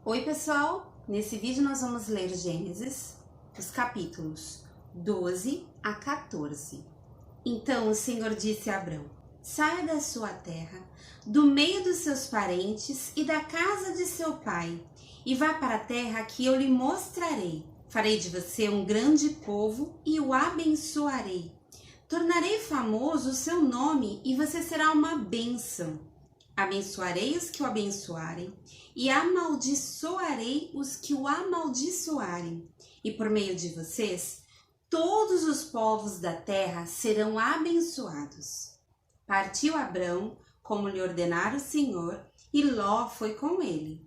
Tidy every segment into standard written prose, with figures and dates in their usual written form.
Oi pessoal, nesse vídeo nós vamos ler Gênesis, os capítulos 12 a 14. Então o Senhor disse a Abrão: saia da sua terra, do meio dos seus parentes e da casa de seu pai, e vá para a terra que eu lhe mostrarei. Farei de você um grande povo e o abençoarei. Tornarei famoso o seu nome e você será uma bênção. Abençoarei os que o abençoarem e amaldiçoarei os que o amaldiçoarem. E por meio de vocês, todos os povos da terra serão abençoados. Partiu Abrão, como lhe ordenara o Senhor, e Ló foi com ele.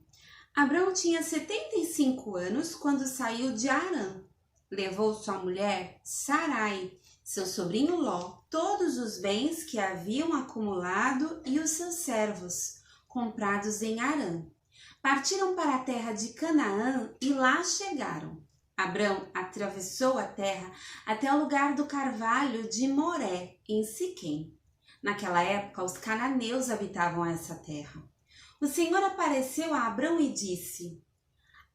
Abrão tinha 75 anos quando saiu de Harã. Levou sua mulher, Sarai, seu sobrinho Ló, todos os bens que haviam acumulado e os seus servos, comprados em Harã. Partiram para a terra de Canaã e lá chegaram. Abrão atravessou a terra até o lugar do carvalho de Moré, em Siquém. Naquela época, os cananeus habitavam essa terra. O Senhor apareceu a Abrão e disse: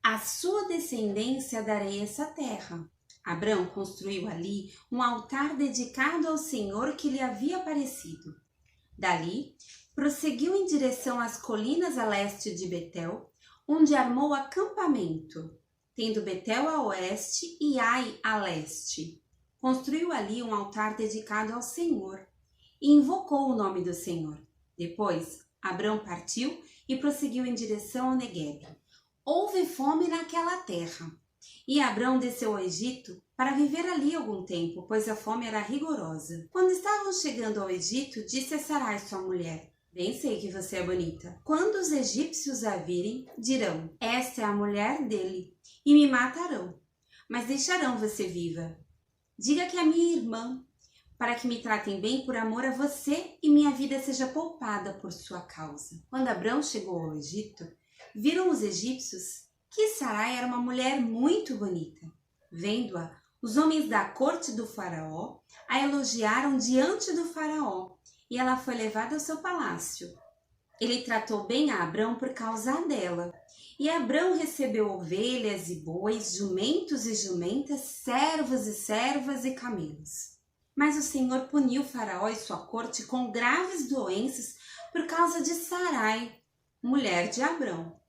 à sua descendência darei essa terra. Abrão construiu ali um altar dedicado ao Senhor que lhe havia aparecido. Dali, prosseguiu em direção às colinas a leste de Betel, onde armou acampamento, tendo Betel a oeste e Ai a leste. Construiu ali um altar dedicado ao Senhor e invocou o nome do Senhor. Depois, Abrão partiu e prosseguiu em direção ao Neguebe. Houve fome naquela terra. E Abrão desceu ao Egito para viver ali algum tempo, pois a fome era rigorosa. Quando estavam chegando ao Egito, disse a Sarai, sua mulher: bem sei que você é bonita. Quando os egípcios a virem, dirão: esta é a mulher dele, e me matarão, mas deixarão você viva. Diga que é minha irmã, para que me tratem bem por amor a você e minha vida seja poupada por sua causa. Quando Abrão chegou ao Egito, viram os egípcios que Sarai era uma mulher muito bonita. Vendo-a, os homens da corte do faraó a elogiaram diante do faraó, e ela foi levada ao seu palácio. Ele tratou bem a Abrão por causa dela, e Abrão recebeu ovelhas e bois, jumentos e jumentas, servos e servas e camelos. Mas o Senhor puniu Faraó e sua corte com graves doenças por causa de Sarai, mulher de Abrão.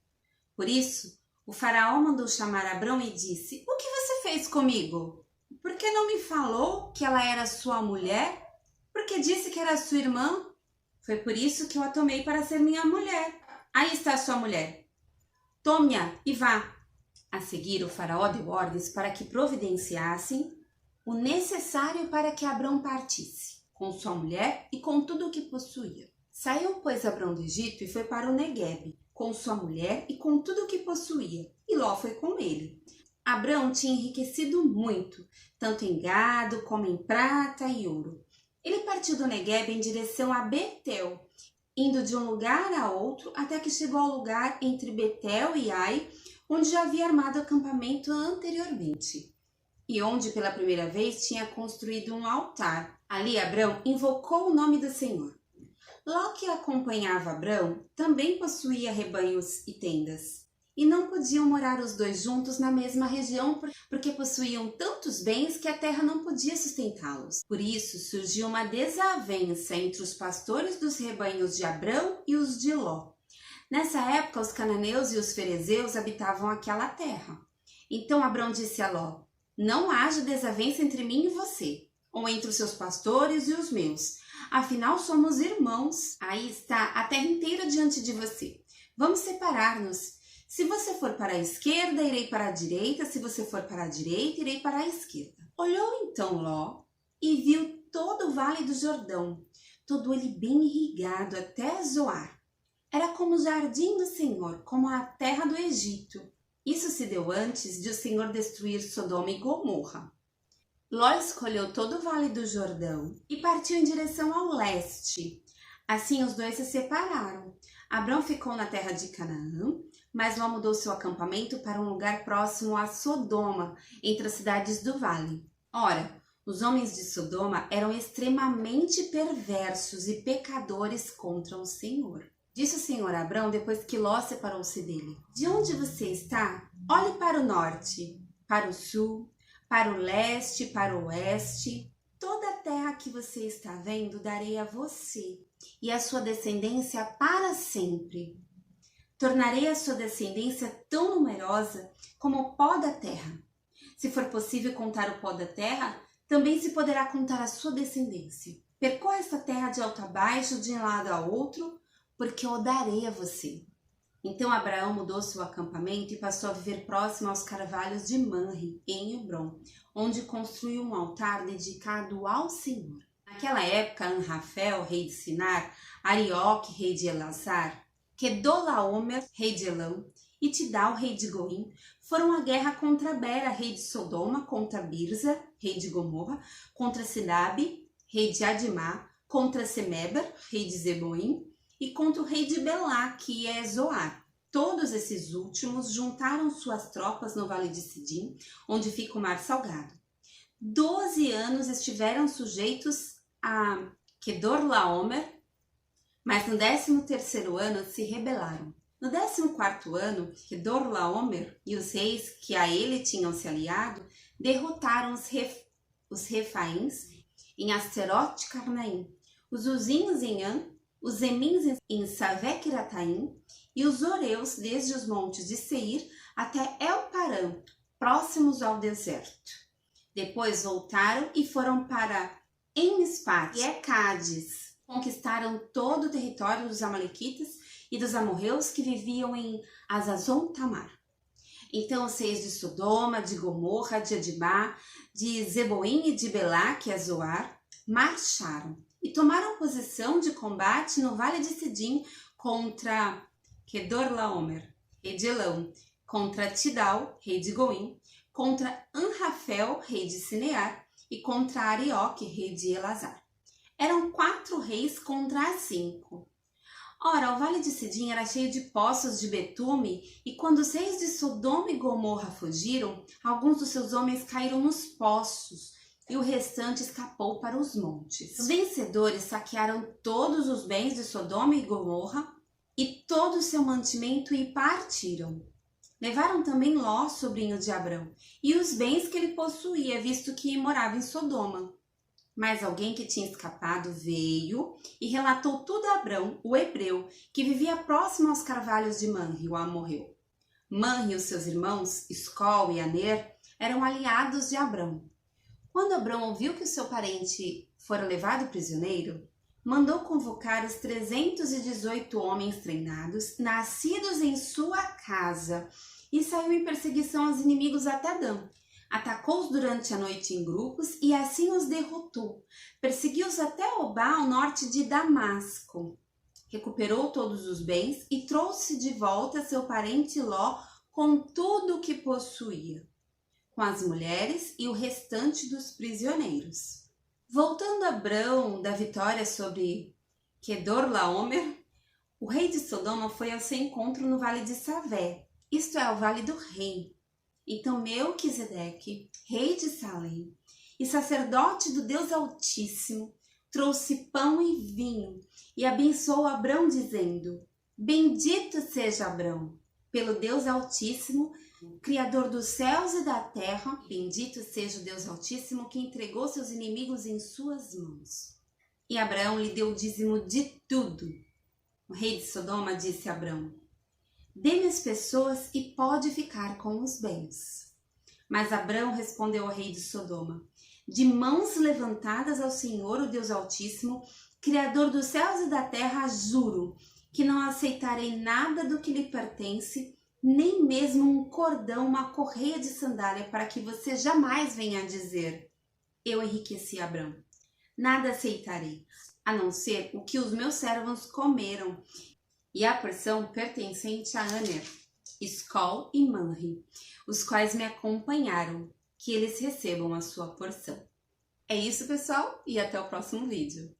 Por isso, o faraó mandou chamar Abrão e disse: o que você fez comigo? Por que não me falou que ela era sua mulher? Por que disse que era sua irmã? Foi por isso que eu a tomei para ser minha mulher. Aí está sua mulher. Tome-a e vá. A seguir, o faraó deu ordens para que providenciassem o necessário para que Abrão partisse, com sua mulher e com tudo o que possuía. Saiu, pois, Abrão do Egito e foi para o Neguebe, com sua mulher e com tudo o que possuía, e Ló foi com ele. Abrão tinha enriquecido muito, tanto em gado como em prata e ouro. Ele partiu do Neguebe em direção a Betel, indo de um lugar a outro até que chegou ao lugar entre Betel e Ai, onde já havia armado acampamento anteriormente, e onde pela primeira vez tinha construído um altar. Ali Abrão invocou o nome do Senhor. Ló, que acompanhava Abrão, também possuía rebanhos e tendas, e não podiam morar os dois juntos na mesma região, porque possuíam tantos bens que a terra não podia sustentá-los. Por isso surgiu uma desavença entre os pastores dos rebanhos de Abrão e os de Ló. Nessa época, os cananeus e os ferezeus habitavam aquela terra. Então Abrão disse a Ló: não haja desavença entre mim e você, ou entre os seus pastores e os meus. Afinal, somos irmãos. Aí está a terra inteira diante de você. Vamos separar-nos. Se você for para a esquerda, irei para a direita. Se você for para a direita, irei para a esquerda. Olhou então Ló e viu todo o vale do Jordão, todo ele bem irrigado até Zoar. Era como o jardim do Senhor, como a terra do Egito. Isso se deu antes de o Senhor destruir Sodoma e Gomorra. Ló escolheu todo o vale do Jordão e partiu em direção ao leste. Assim os dois se separaram. Abrão ficou na terra de Canaã, mas Ló mudou seu acampamento para um lugar próximo a Sodoma, entre as cidades do vale. Ora, os homens de Sodoma eram extremamente perversos e pecadores contra o Senhor. Disse o Senhor a Abrão depois que Ló separou-se dele: de onde você está? Olhe para o norte, para o sul, para o leste, para o oeste. Toda a terra que você está vendo darei a você e a sua descendência para sempre. Tornarei a sua descendência tão numerosa como o pó da terra. Se for possível contar o pó da terra, também se poderá contar a sua descendência. Percorra esta terra de alto a baixo, de um lado a outro, porque eu darei a você. Então Abraão mudou seu acampamento e passou a viver próximo aos carvalhos de Manre, em Hebrom, onde construiu um altar dedicado ao Senhor. Naquela época, Anrafel, rei de Sinar, Arioque, rei de Elazar, Kedorlaomer, rei de Elão, e Tidal, rei de Goim, foram à guerra contra Bera, rei de Sodoma, contra Birza, rei de Gomorra, contra Sinabe, rei de Adimá, contra Semeber, rei de Zeboim, e contra o rei de Belá, que é Zoar. Todos esses últimos juntaram suas tropas no vale de Sidim, onde fica o mar salgado. 12 anos estiveram sujeitos a Kedorlaomer, mas no 13º ano se rebelaram. No 14º ano, Kedorlaomer e os reis que a ele tinham se aliado derrotaram os Refaíns em Asterote Carnaim, os Uzinhos em An, os Emins em Savecirataim e os Oreus desde os montes de Seir até El-Parã, próximos ao deserto. Depois voltaram e foram para En-Mispat e Cádiz. Conquistaram todo o território dos amalequitas e dos amorreus que viviam em Azazon-Tamar. Então os reis de Sodoma, de Gomorra, de Adimá, de Zeboim e de Belá, que é Zoar, marcharam e tomaram posição de combate no vale de Sidim contra Kedorlaomer, rei de Elão, contra Tidal, rei de Goim, contra Anrafel, rei de Sinear, e contra Arioque, rei de Elazar. Eram 4 reis contra 5. Ora, o vale de Sidim era cheio de poços de betume, e quando os reis de Sodoma e Gomorra fugiram, alguns dos seus homens caíram nos poços, e o restante escapou para os montes. Os vencedores saquearam todos os bens de Sodoma e Gomorra e todo o seu mantimento e partiram. Levaram também Ló, sobrinho de Abrão, e os bens que ele possuía, visto que morava em Sodoma. Mas alguém que tinha escapado veio e relatou tudo a Abrão, o hebreu, que vivia próximo aos carvalhos de Manre, o amorreu. Manre e os seus irmãos, Escol e Aner, eram aliados de Abrão. Quando Abrão ouviu que o seu parente fora levado prisioneiro, mandou convocar os 318 homens treinados, nascidos em sua casa, e saiu em perseguição aos inimigos até Dan. Atacou-os durante a noite em grupos e assim os derrotou. Perseguiu-os até Obá, ao norte de Damasco. Recuperou todos os bens e trouxe de volta seu parente Ló com tudo o que possuía, com as mulheres e o restante dos prisioneiros. Voltando a Abrão da vitória sobre Kedorlaomer, o rei de Sodoma foi ao seu encontro no vale de Savé, isto é, o vale do rei. Então Melquisedeque, rei de Salém e sacerdote do Deus Altíssimo, trouxe pão e vinho e abençoou Abrão, dizendo: Bendito seja Abrão, pelo Deus Altíssimo, Criador dos céus e da terra, bendito seja o Deus Altíssimo que entregou seus inimigos em suas mãos. E Abraão lhe deu o dízimo de tudo. O rei de Sodoma disse a Abrão: Dê-me as pessoas e pode ficar com os bens. Mas Abrão respondeu ao rei de Sodoma: De mãos levantadas ao Senhor, o Deus Altíssimo, Criador dos céus e da terra, juro que não aceitarei nada do que lhe pertence, nem mesmo um cordão, uma correia de sandália, para que você jamais venha a dizer: Eu enriqueci Abrão. Nada aceitarei, a não ser o que os meus servos comeram, e a porção pertencente a Aner, Escol e Manre, os quais me acompanharam, que eles recebam a sua porção. É isso, pessoal, e até o próximo vídeo.